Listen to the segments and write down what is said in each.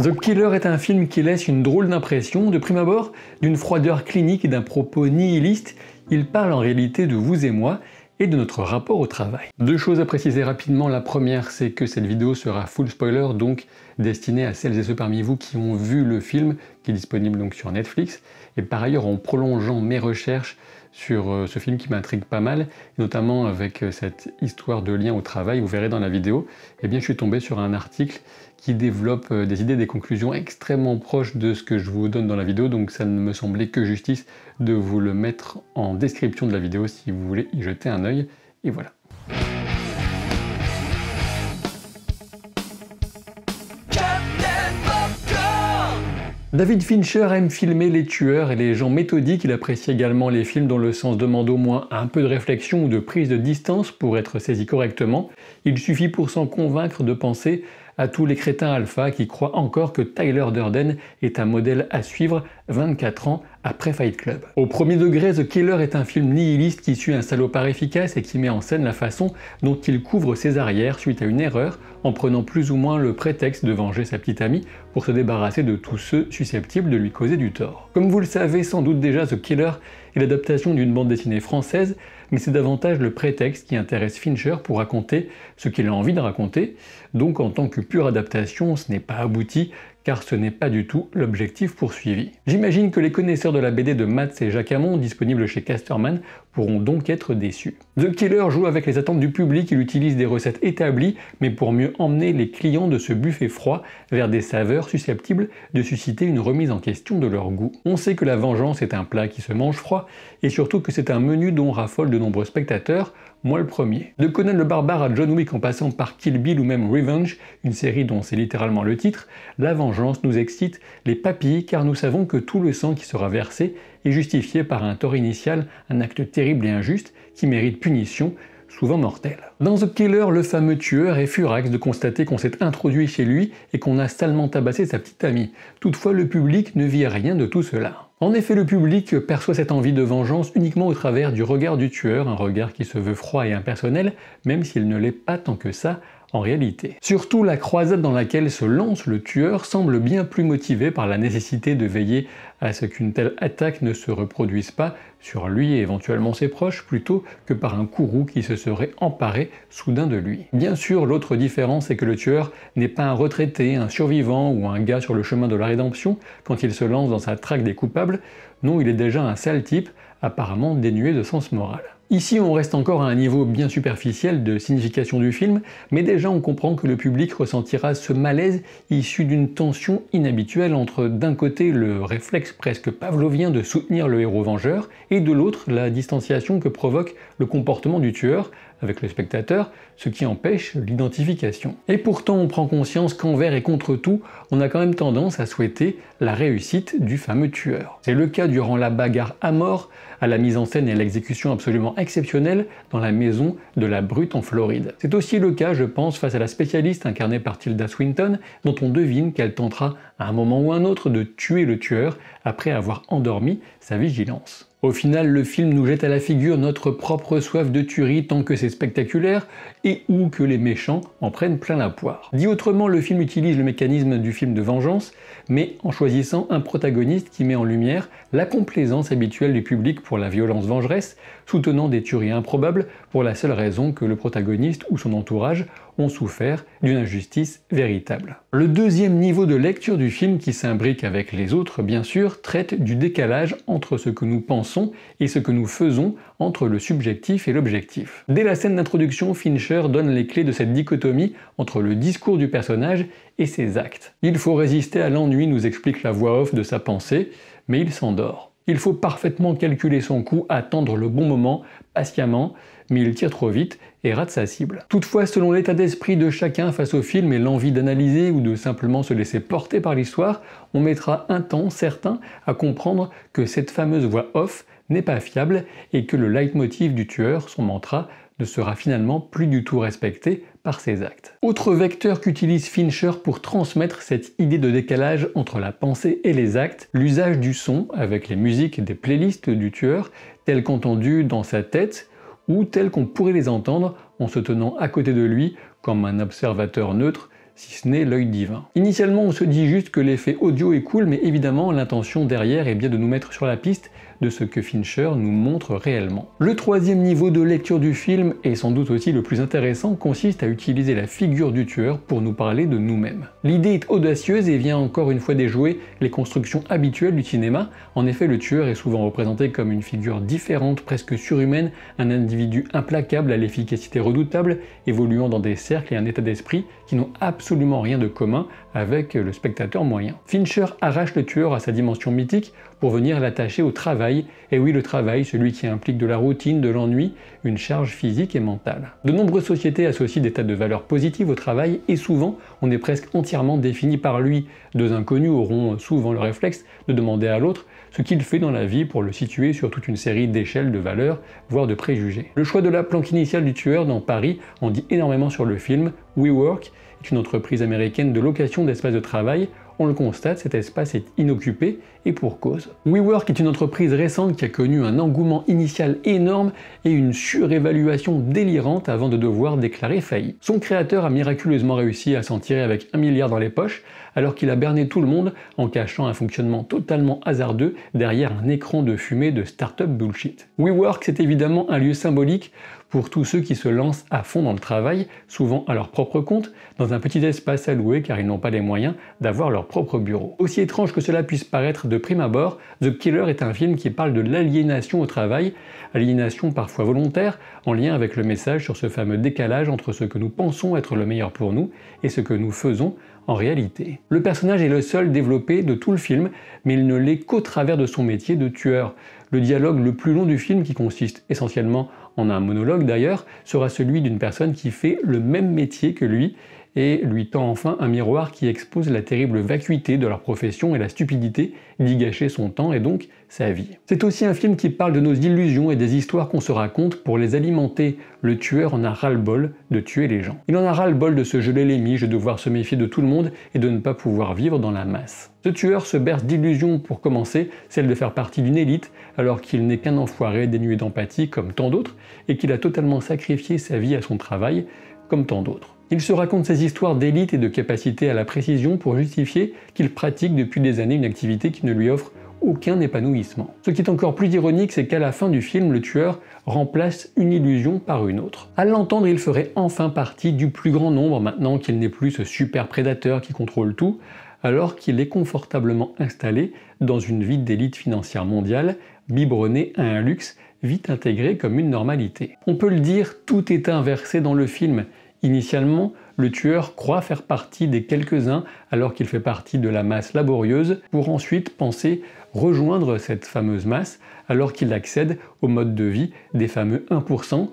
The Killer est un film qui laisse une drôle d'impression, de prime abord, d'une froideur clinique et d'un propos nihiliste. Il parle en réalité de vous et moi, et de notre rapport au travail. Deux choses à préciser rapidement. La première, c'est que cette vidéo sera full spoiler, donc destinée à celles et ceux parmi vous qui ont vu le film, qui est disponible donc sur Netflix. Et par ailleurs, en prolongeant mes recherches sur ce film qui m'intrigue pas mal, notamment avec cette histoire de lien au travail, vous verrez dans la vidéo, eh bien je suis tombé sur un article qui développe des idées, des conclusions extrêmement proches de ce que je vous donne dans la vidéo, donc ça ne me semblait que justice de vous le mettre en description de la vidéo si vous voulez y jeter un œil, et voilà. David Fincher aime filmer les tueurs et les gens méthodiques. Il apprécie également les films dont le sens demande au moins un peu de réflexion ou de prise de distance pour être saisi correctement. Il suffit pour s'en convaincre de penser à tous les crétins alpha qui croient encore que Tyler Durden est un modèle à suivre 24 ans après Fight Club. Au premier degré, The Killer est un film nihiliste qui suit un salopard efficace et qui met en scène la façon dont il couvre ses arrières suite à une erreur, en prenant plus ou moins le prétexte de venger sa petite amie pour se débarrasser de tous ceux susceptibles de lui causer du tort. Comme vous le savez sans doute déjà, The Killer est l'adaptation d'une bande dessinée française, mais c'est davantage le prétexte qui intéresse Fincher pour raconter ce qu'il a envie de raconter. Donc en tant que pure adaptation, ce n'est pas abouti, car ce n'est pas du tout l'objectif poursuivi. J'imagine que les connaisseurs de la BD de Mads et Jacques Hamon, disponibles chez Casterman, pourront donc être déçus. The Killer joue avec les attentes du public, il utilise des recettes établies, mais pour mieux emmener les clients de ce buffet froid vers des saveurs susceptibles de susciter une remise en question de leur goût. On sait que la vengeance est un plat qui se mange froid, et surtout que c'est un menu dont raffolent de nombreux spectateurs, moi le premier. De Conan le Barbare à John Wick en passant par Kill Bill ou même Revenge, une série dont c'est littéralement le titre, la vengeance nous excite les papilles car nous savons que tout le sang qui sera versé est justifié par un tort initial, un acte terrible et injuste qui mérite punition, souvent mortelle. Dans The Killer, le fameux tueur est furax de constater qu'on s'est introduit chez lui et qu'on a salement tabassé sa petite amie. Toutefois, le public ne vit rien de tout cela. En effet, le public perçoit cette envie de vengeance uniquement au travers du regard du tueur, un regard qui se veut froid et impersonnel, même s'il ne l'est pas tant que ça en réalité. Surtout, la croisade dans laquelle se lance le tueur semble bien plus motivée par la nécessité de veiller à ce qu'une telle attaque ne se reproduise pas sur lui et éventuellement ses proches, plutôt que par un courroux qui se serait emparé soudain de lui. Bien sûr, l'autre différence est que le tueur n'est pas un retraité, un survivant ou un gars sur le chemin de la rédemption quand il se lance dans sa traque des coupables. Non, il est déjà un sale type, apparemment dénué de sens moral. Ici, on reste encore à un niveau bien superficiel de signification du film, mais déjà on comprend que le public ressentira ce malaise issu d'une tension inhabituelle entre d'un côté le réflexe presque pavlovien de soutenir le héros vengeur, et de l'autre la distanciation que provoque le comportement du tueur avec le spectateur, ce qui empêche l'identification. Et pourtant on prend conscience qu'envers et contre tout, on a quand même tendance à souhaiter la réussite du fameux tueur. C'est le cas durant la bagarre à mort, à la mise en scène et l'exécution absolument exceptionnelle dans la maison de la Brute en Floride. C'est aussi le cas, je pense, face à la spécialiste incarnée par Tilda Swinton, dont on devine qu'elle tentera à un moment ou un autre de tuer le tueur après avoir endormi sa vigilance. Au final, le film nous jette à la figure notre propre soif de tuerie tant que c'est spectaculaire et ou que les méchants en prennent plein la poire. Dit autrement, le film utilise le mécanisme du film de vengeance, mais en choisissant un protagoniste qui met en lumière la complaisance habituelle du public pour la violence vengeresse, soutenant des tueries improbables pour la seule raison que le protagoniste ou son entourage ont souffert d'une injustice véritable. Le deuxième niveau de lecture du film, qui s'imbrique avec les autres bien sûr, traite du décalage entre ce que nous pensons et ce que nous faisons, entre le subjectif et l'objectif. Dès la scène d'introduction, Fincher donne les clés de cette dichotomie entre le discours du personnage et ses actes. Il faut résister à l'ennui, nous explique la voix off de sa pensée, mais il s'endort. Il faut parfaitement calculer son coup, attendre le bon moment, patiemment, mais il tire trop vite et rate sa cible. Toutefois, selon l'état d'esprit de chacun face au film et l'envie d'analyser ou de simplement se laisser porter par l'histoire, on mettra un temps certain à comprendre que cette fameuse voix off n'est pas fiable et que le leitmotiv du tueur, son mantra, ne sera finalement plus du tout respecté par ses actes. Autre vecteur qu'utilise Fincher pour transmettre cette idée de décalage entre la pensée et les actes, l'usage du son avec les musiques des playlists du tueur, telles qu'entendues dans sa tête, ou telles qu'on pourrait les entendre en se tenant à côté de lui comme un observateur neutre si ce n'est l'œil divin. Initialement, on se dit juste que l'effet audio est cool, mais évidemment, l'intention derrière est bien de nous mettre sur la piste de ce que Fincher nous montre réellement. Le troisième niveau de lecture du film, et sans doute aussi le plus intéressant, consiste à utiliser la figure du tueur pour nous parler de nous-mêmes. L'idée est audacieuse et vient encore une fois déjouer les constructions habituelles du cinéma. En effet, le tueur est souvent représenté comme une figure différente, presque surhumaine, un individu implacable à l'efficacité redoutable, évoluant dans des cercles et un état d'esprit qui n'ont absolument rien de commun avec le spectateur moyen. Fincher arrache le tueur à sa dimension mythique pour venir l'attacher au travail, et oui, le travail, celui qui implique de la routine, de l'ennui, une charge physique et mentale. De nombreuses sociétés associent des tas de valeurs positives au travail, et souvent, on est presque entièrement défini par lui. Deux inconnus auront souvent le réflexe de demander à l'autre ce qu'il fait dans la vie pour le situer sur toute une série d'échelles de valeurs, voire de préjugés. Le choix de la planque initiale du tueur dans Paris en dit énormément sur le film. WeWork est une entreprise américaine de location d'espaces de travail. On le constate, cet espace est inoccupé, et pour cause. WeWork est une entreprise récente qui a connu un engouement initial énorme et une surévaluation délirante avant de devoir déclarer faillite. Son créateur a miraculeusement réussi à s'en tirer avec 1 milliard dans les poches, alors qu'il a berné tout le monde en cachant un fonctionnement totalement hasardeux derrière un écran de fumée de start-up bullshit. WeWork, c'est évidemment un lieu symbolique pour tous ceux qui se lancent à fond dans le travail, souvent à leur propre compte, dans un petit espace alloué car ils n'ont pas les moyens d'avoir leur propre bureau. Aussi étrange que cela puisse paraître de prime abord, The Killer est un film qui parle de l'aliénation au travail, aliénation parfois volontaire, en lien avec le message sur ce fameux décalage entre ce que nous pensons être le meilleur pour nous et ce que nous faisons en réalité. Le personnage est le seul développé de tout le film, mais il ne l'est qu'au travers de son métier de tueur. Le dialogue le plus long du film, qui consiste essentiellement en un monologue d'ailleurs, sera celui d'une personne qui fait le même métier que lui et lui tend enfin un miroir qui expose la terrible vacuité de leur profession et la stupidité d'y gâcher son temps et donc sa vie. C'est aussi un film qui parle de nos illusions et des histoires qu'on se raconte pour les alimenter. Le tueur en a ras-le-bol de tuer les gens. Il en a ras-le-bol de se geler les miches, de devoir se méfier de tout le monde et de ne pas pouvoir vivre dans la masse. Ce tueur se berce d'illusions pour commencer, celle de faire partie d'une élite, alors qu'il n'est qu'un enfoiré dénué d'empathie comme tant d'autres, et qu'il a totalement sacrifié sa vie à son travail comme tant d'autres. Il se raconte ses histoires d'élite et de capacité à la précision pour justifier qu'il pratique depuis des années une activité qui ne lui offre aucun épanouissement. Ce qui est encore plus ironique, c'est qu'à la fin du film, le tueur remplace une illusion par une autre. À l'entendre, il ferait enfin partie du plus grand nombre maintenant qu'il n'est plus ce super prédateur qui contrôle tout, alors qu'il est confortablement installé dans une vie d'élite financière mondiale, biberonné à un luxe vite intégré comme une normalité. On peut le dire, tout est inversé dans le film. Initialement, le tueur croit faire partie des quelques-uns alors qu'il fait partie de la masse laborieuse, pour ensuite penser rejoindre cette fameuse masse alors qu'il accède au mode de vie des fameux 1%.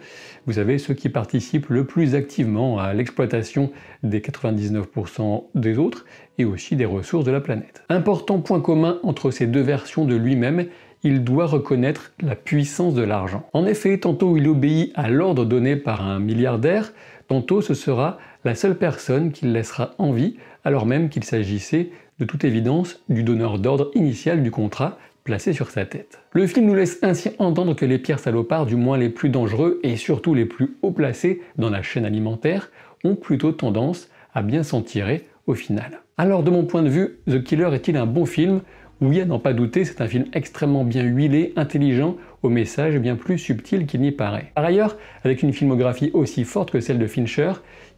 Vous savez, ceux qui participent le plus activement à l'exploitation des 99% des autres et aussi des ressources de la planète. Important point commun entre ces deux versions de lui-même, il doit reconnaître la puissance de l'argent. En effet, tantôt il obéit à l'ordre donné par un milliardaire, tantôt ce sera la seule personne qu'il laissera en vie, alors même qu'il s'agissait de toute évidence du donneur d'ordre initial du contrat placé sur sa tête. Le film nous laisse ainsi entendre que les pires salopards, du moins les plus dangereux et surtout les plus haut placés dans la chaîne alimentaire, ont plutôt tendance à bien s'en tirer au final. Alors de mon point de vue, The Killer est-il un bon film ? Oui, à n'en pas douter, c'est un film extrêmement bien huilé, intelligent, au message bien plus subtil qu'il n'y paraît. Par ailleurs, avec une filmographie aussi forte que celle de Fincher,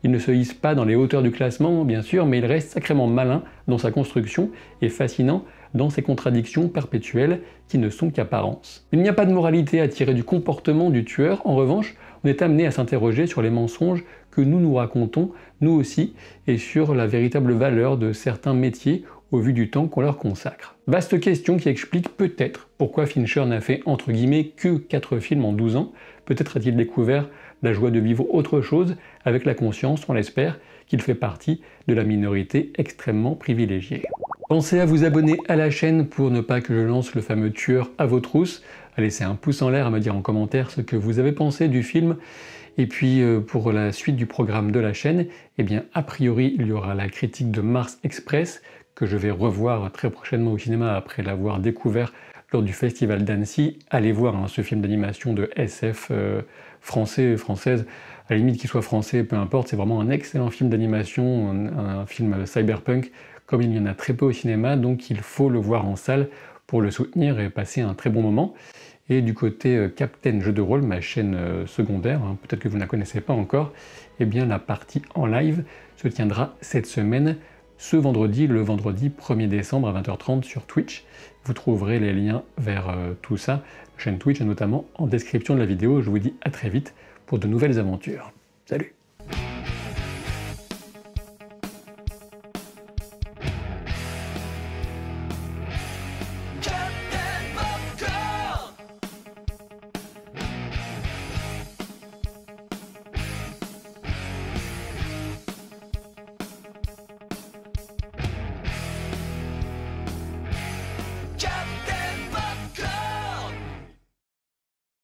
il ne se hisse pas dans les hauteurs du classement, bien sûr, mais il reste sacrément malin dans sa construction et fascinant dans ses contradictions perpétuelles qui ne sont qu'apparence. Il n'y a pas de moralité à tirer du comportement du tueur, en revanche, on est amené à s'interroger sur les mensonges que nous nous racontons, nous aussi, et sur la véritable valeur de certains métiers au vu du temps qu'on leur consacre. Vaste question qui explique peut-être pourquoi Fincher n'a fait entre guillemets que 4 films en 12 ans. Peut-être a-t-il découvert la joie de vivre autre chose avec la conscience, on l'espère, qu'il fait partie de la minorité extrêmement privilégiée. Pensez à vous abonner à la chaîne pour ne pas que je lance le fameux tueur à vos trousses, à laisser un pouce en l'air, à me dire en commentaire ce que vous avez pensé du film. Et puis pour la suite du programme de la chaîne, eh bien a priori il y aura la critique de Mars Express, que je vais revoir très prochainement au cinéma après l'avoir découvert lors du Festival d'Annecy. Allez voir ce film d'animation de SF française À la limite qu'il soit français, peu importe, c'est vraiment un excellent film d'animation, un film cyberpunk, comme il y en a très peu au cinéma, donc il faut le voir en salle pour le soutenir et passer un très bon moment. Et du côté Captain Jeux de rôle, ma chaîne secondaire, hein, peut-être que vous ne la connaissez pas encore, eh bien la partie en live se tiendra cette semaine, ce vendredi, le vendredi 1er décembre à 20h30 sur Twitch. Vous trouverez les liens vers tout ça, la chaîne Twitch, et notamment en description de la vidéo. Je vous dis à très vite pour de nouvelles aventures. Salut!